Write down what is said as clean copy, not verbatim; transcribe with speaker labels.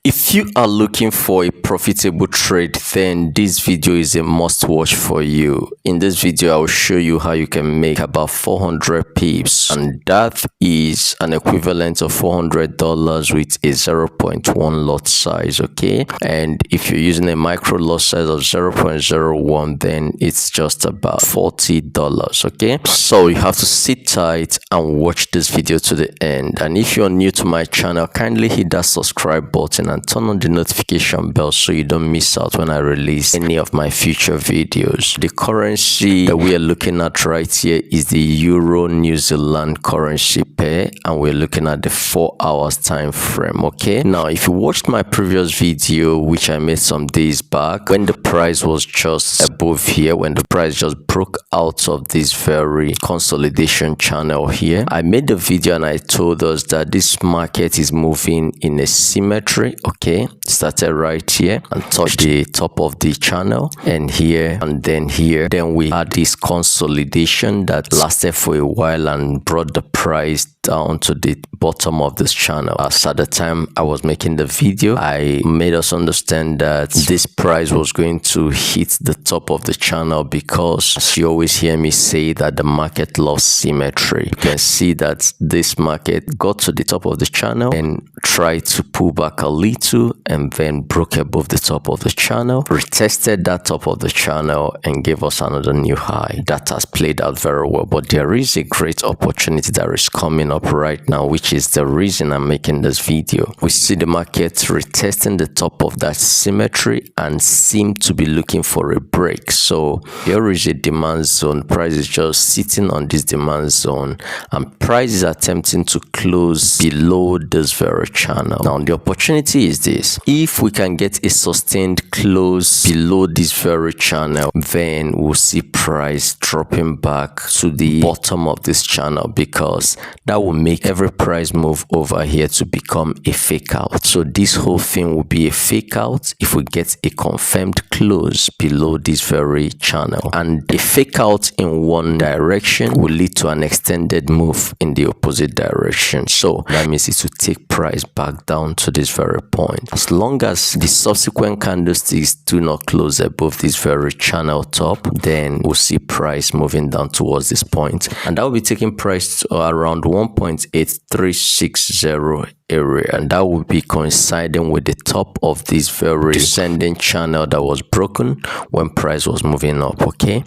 Speaker 1: If you are looking for a profitable trade, then this video is a must watch for you. In this video, I will show you how you can make about 400 pips, and that is an equivalent of $400 with a 0.1 lot size, okay? And if you're using a micro lot size of 0.01, then it's just about $40, okay? So you have to sit tight and watch this video to the end. And if you're new to my channel, kindly hit that subscribe button and turn on the notification bell so you don't miss out when I release any of my future videos. The currency that we are looking at right here is the Euro New Zealand currency pair, and we're looking at the 4 hours time frame. Okay, now if you watched my previous video which I made some days back, when the price was just above here, when the price just broke out of this very consolidation channel here, I made the video and I told us that this market is moving in a symmetry. Okay, started right here and touched the top of the channel, and here and then here. Then we had this consolidation that lasted for a while and brought the price down to the bottom of this channel. As at the time I was making the video, I made us understand that this price was going to hit the top of the channel because you always hear me say that the market loves symmetry. You can see that this market got to the top of the channel and tried to pull back a little and then broke above the top of the channel, retested that top of the channel and gave us another new high. That has played out very well, but there is a great opportunity that is coming up right now, which is the reason I'm making this video. We see the market retesting the top of that symmetry and seem to be looking for a break. So here is a demand zone. Price is just sitting on this demand zone and price is attempting to close below this very channel. Now the opportunity is this: if we can get a sustained close below this very channel, then we'll see price dropping back to the bottom of this channel, because that will make every price move over here to become a fake out. So this whole thing will be a fake out if we get a confirmed close below this very channel, and a fake out in one direction will lead to an extended move in the opposite direction. So that means it will take price back down to this very point. As long as the subsequent candlesticks do not close above this very channel top, then we'll see price moving down towards this point, and that will be taking price to around 1.8360 area, and that will be coinciding with the top of this very descending channel that was broken when price was moving up. Okay,